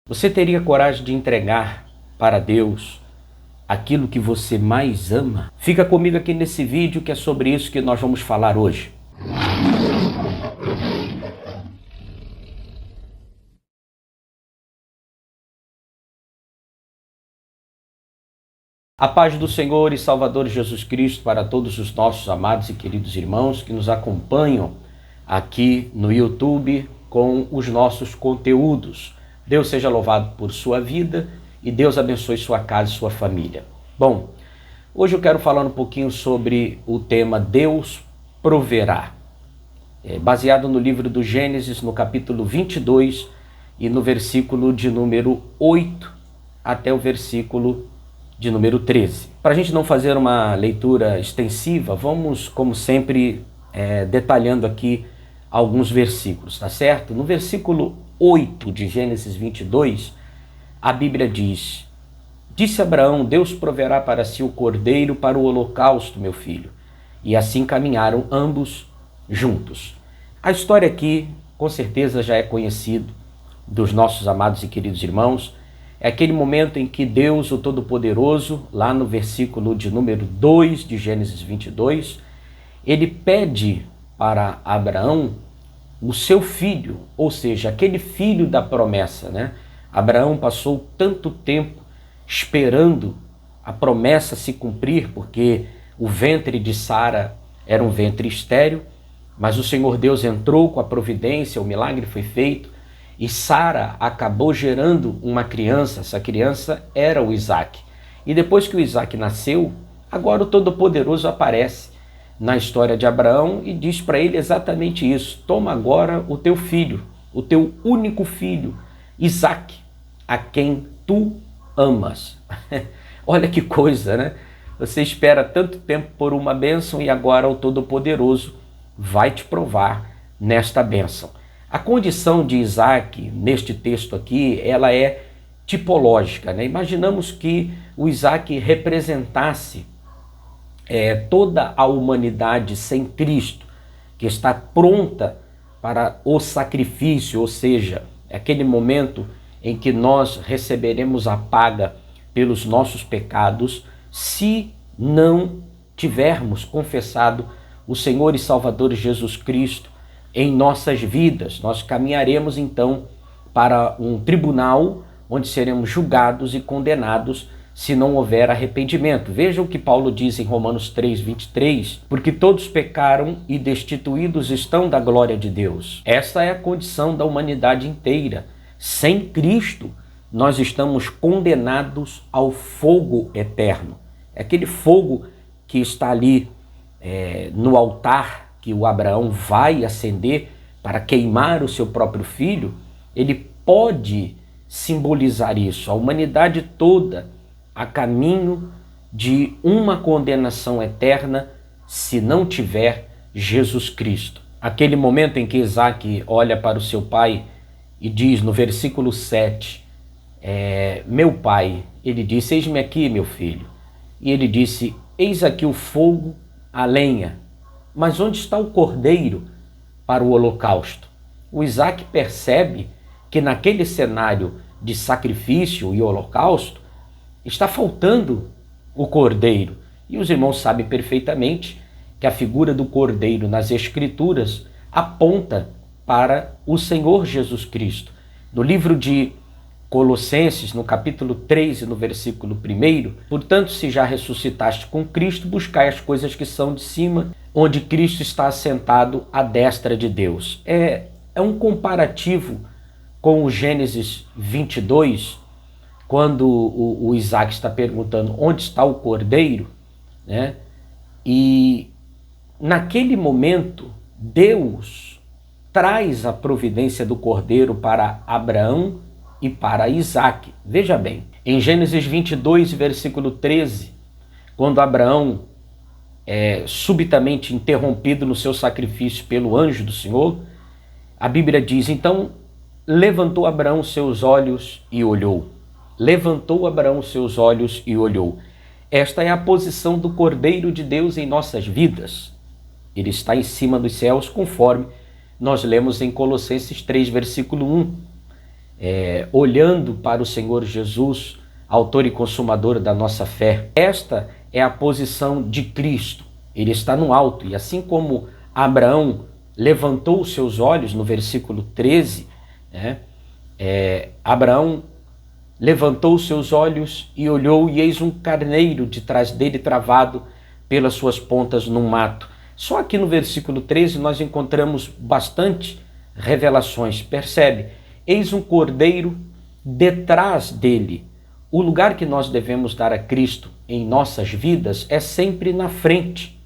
Você teria coragem de entregar para Deus aquilo que você mais ama? Fica comigo aqui nesse vídeo que é sobre isso que nós vamos falar hoje. A paz do Senhor e Salvador Jesus Cristo para todos os nossos amados e queridos irmãos que nos acompanham aqui no YouTube com os nossos conteúdos. Deus seja louvado por sua vida e Deus abençoe sua casa e sua família. Bom, hoje eu quero falar um pouquinho sobre o tema Deus proverá. Baseado no livro do Gênesis, no capítulo 22 e no versículo de número 8 até o versículo de número 13. Para a gente não fazer uma leitura extensiva, vamos, como sempre, detalhando aqui alguns versículos, tá certo? No versículo 8 de Gênesis 22, a Bíblia diz: Disse Abraão, Deus proverá para si o cordeiro para o holocausto, meu filho. E assim caminharam ambos juntos. A história aqui, com certeza, já é conhecida dos nossos amados e queridos irmãos. É aquele momento em que Deus, o Todo-Poderoso, lá no versículo de número 2 de Gênesis 22, ele pede para Abraão o seu filho, ou seja, aquele filho da promessa, né? Abraão passou tanto tempo esperando a promessa se cumprir, porque o ventre de Sara era um ventre estéril, mas o Senhor Deus entrou com a providência, o milagre foi feito, e Sara acabou gerando uma criança. Essa criança era o Isaac. E depois que o Isaac nasceu, agora o Todo-Poderoso aparece na história de Abraão e diz para ele exatamente isso: toma agora o teu filho, o teu único filho, Isaac, a quem tu amas. Olha que coisa, né? Você espera tanto tempo por uma bênção e agora o Todo-Poderoso vai te provar nesta bênção. A condição de Isaac, neste texto aqui, ela é tipológica, né? Imaginamos que o Isaac representasse toda a humanidade sem Cristo, que está pronta para o sacrifício, ou seja, aquele momento em que nós receberemos a paga pelos nossos pecados, se não tivermos confessado o Senhor e Salvador Jesus Cristo em nossas vidas. Nós caminharemos então para um tribunal onde seremos julgados e condenados se não houver arrependimento. Veja o que Paulo diz em Romanos 3:23, porque todos pecaram e destituídos estão da glória de Deus. Essa é a condição da humanidade inteira. Sem Cristo, nós estamos condenados ao fogo eterno. É aquele fogo que está ali no altar que o Abraão vai acender para queimar o seu próprio filho. Ele pode simbolizar isso. A humanidade toda a caminho de uma condenação eterna se não tiver Jesus Cristo. Aquele momento em que Isaac olha para o seu pai e diz no versículo 7, meu pai, ele disse: eis-me aqui, meu filho. E ele disse: eis aqui o fogo, a lenha, mas onde está o cordeiro para o holocausto? O Isaac percebe que naquele cenário de sacrifício e holocausto, está faltando o cordeiro. E os irmãos sabem perfeitamente que a figura do cordeiro nas Escrituras aponta para o Senhor Jesus Cristo. No livro de Colossenses, no capítulo 3 e no versículo 1, portanto, se já ressuscitaste com Cristo, buscai as coisas que são de cima, onde Cristo está assentado à destra de Deus. É um comparativo com o Gênesis 22, quando o Isaac está perguntando onde está o cordeiro, né? E naquele momento, Deus traz a providência do cordeiro para Abraão e para Isaac. Veja bem, em Gênesis 22, versículo 13, quando Abraão é subitamente interrompido no seu sacrifício pelo anjo do Senhor, a Bíblia diz: então levantou Abraão seus olhos e olhou. Levantou Abraão seus olhos e olhou. Esta é a posição do Cordeiro de Deus em nossas vidas. Ele está em cima dos céus, conforme nós lemos em Colossenses 3, versículo 1. olhando para o Senhor Jesus, autor e consumador da nossa fé. Esta é a posição de Cristo. Ele está no alto, e assim como Abraão levantou os seus olhos, no versículo 13, Abraão levantou os seus olhos e olhou, e eis um carneiro de trás dele travado pelas suas pontas num mato. Só aqui no versículo 13 nós encontramos bastante revelações. Percebe? Eis um cordeiro detrás dele. O lugar que nós devemos dar a Cristo em nossas vidas é sempre na frente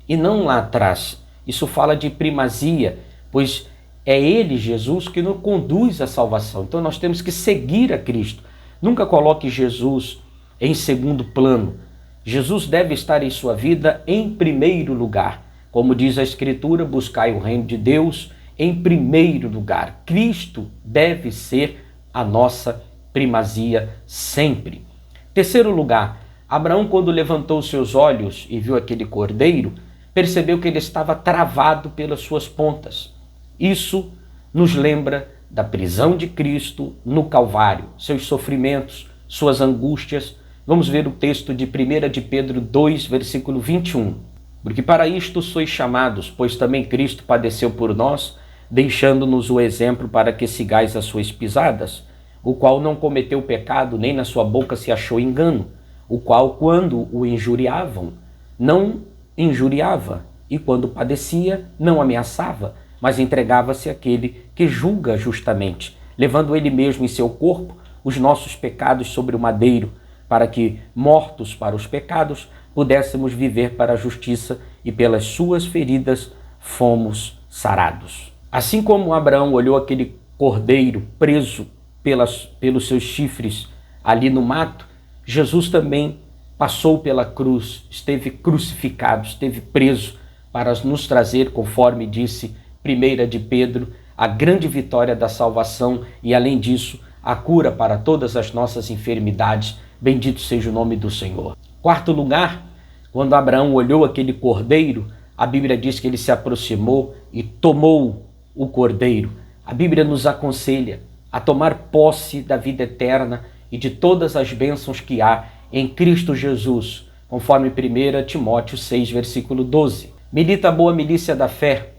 e não lá atrás. Isso fala de primazia, pois é Ele, Jesus, que nos conduz à salvação. Então nós temos que seguir a Cristo. Nunca coloque Jesus em segundo plano. Jesus deve estar em sua vida em primeiro lugar. Como diz a Escritura, buscai o reino de Deus em primeiro lugar. Cristo deve ser a nossa primazia sempre. Terceiro lugar, Abraão, quando levantou seus olhos e viu aquele cordeiro, percebeu que ele estava travado pelas suas pontas. Isso nos lembra da prisão de Cristo no Calvário, seus sofrimentos, suas angústias. Vamos ver o texto de 1 de Pedro 2, versículo 21. Porque para isto sois chamados, pois também Cristo padeceu por nós, deixando-nos o exemplo para que sigais as suas pisadas, o qual não cometeu pecado, nem na sua boca se achou engano, o qual, quando o injuriavam, não injuriava, e quando padecia, não ameaçava, mas entregava-se àquele que julga justamente, levando ele mesmo em seu corpo os nossos pecados sobre o madeiro, para que, mortos para os pecados, pudéssemos viver para a justiça, e pelas suas feridas fomos sarados. Assim como Abraão olhou aquele cordeiro preso pelos seus chifres ali no mato, Jesus também passou pela cruz, esteve crucificado, esteve preso para nos trazer, conforme disse 1 de Pedro, a grande vitória da salvação e, além disso, a cura para todas as nossas enfermidades. Bendito seja o nome do Senhor. Quarto lugar, quando Abraão olhou aquele cordeiro, a Bíblia diz que ele se aproximou e tomou o cordeiro. A Bíblia nos aconselha a tomar posse da vida eterna e de todas as bênçãos que há em Cristo Jesus, conforme 1 Timóteo 6, versículo 12. Milita a boa milícia da fé,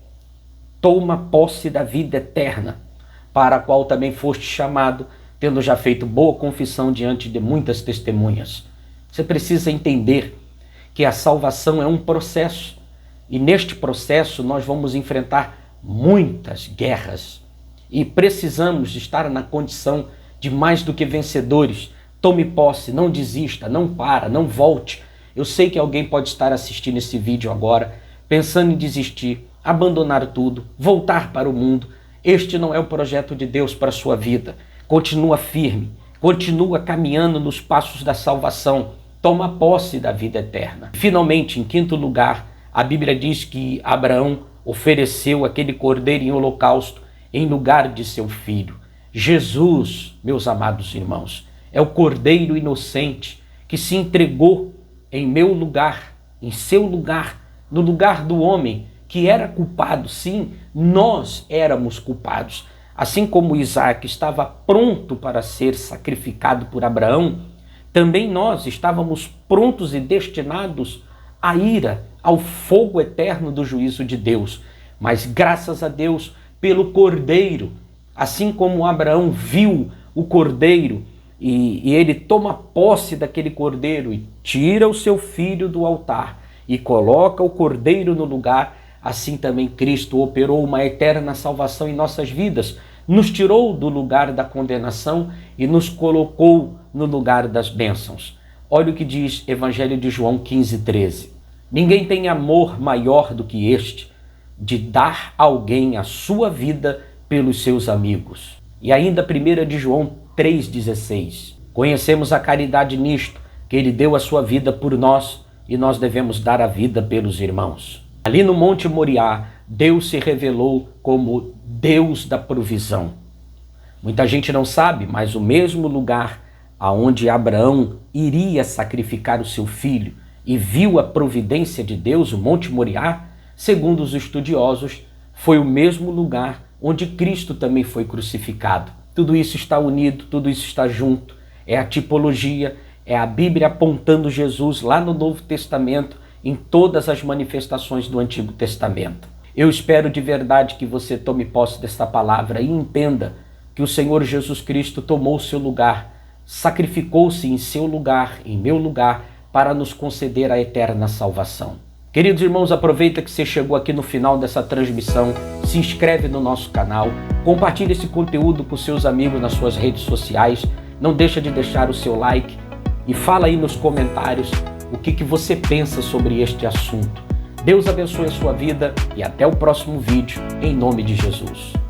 toma posse da vida eterna, para a qual também foste chamado, tendo já feito boa confissão diante de muitas testemunhas. Você precisa entender que a salvação é um processo, e neste processo nós vamos enfrentar muitas guerras, e precisamos estar na condição de mais do que vencedores. Tome posse, não desista, não para, não volte. Eu sei que alguém pode estar assistindo esse vídeo agora, pensando em desistir, abandonar tudo, voltar para o mundo. Este não é o projeto de Deus para a sua vida. Continua firme, continua caminhando nos passos da salvação, toma posse da vida eterna. Finalmente, em quinto lugar, a Bíblia diz que Abraão ofereceu aquele cordeiro em holocausto em lugar de seu filho. Jesus, meus amados irmãos, é o cordeiro inocente que se entregou em meu lugar, em seu lugar, no lugar do homem que era culpado. Sim, nós éramos culpados. Assim como Isaac estava pronto para ser sacrificado por Abraão, também nós estávamos prontos e destinados à ira, ao fogo eterno do juízo de Deus. Mas graças a Deus pelo cordeiro, assim como Abraão viu o cordeiro e ele toma posse daquele cordeiro e tira o seu filho do altar e coloca o cordeiro no lugar, assim também Cristo operou uma eterna salvação em nossas vidas, nos tirou do lugar da condenação e nos colocou no lugar das bênçãos. Olha o que diz Evangelho de João 15:13. Ninguém tem amor maior do que este, de dar a alguém a sua vida pelos seus amigos. E ainda 1 de João 3,16. Conhecemos a caridade nisto, que ele deu a sua vida por nós, e nós devemos dar a vida pelos irmãos. Ali no Monte Moriá, Deus se revelou como Deus da provisão. Muita gente não sabe, mas o mesmo lugar aonde Abraão iria sacrificar o seu filho e viu a providência de Deus, o Monte Moriá, segundo os estudiosos, foi o mesmo lugar onde Cristo também foi crucificado. Tudo isso está unido, tudo isso está junto. É a tipologia, é a Bíblia apontando Jesus lá no Novo Testamento, em todas as manifestações do Antigo Testamento. Eu espero de verdade que você tome posse desta palavra e entenda que o Senhor Jesus Cristo tomou o seu lugar, sacrificou-se em seu lugar, em meu lugar, para nos conceder a eterna salvação. Queridos irmãos, aproveita que você chegou aqui no final dessa transmissão, se inscreve no nosso canal, compartilhe esse conteúdo com seus amigos nas suas redes sociais, não deixa de deixar o seu like e fala aí nos comentários o que você pensa sobre este assunto. Deus abençoe a sua vida e até o próximo vídeo, em nome de Jesus.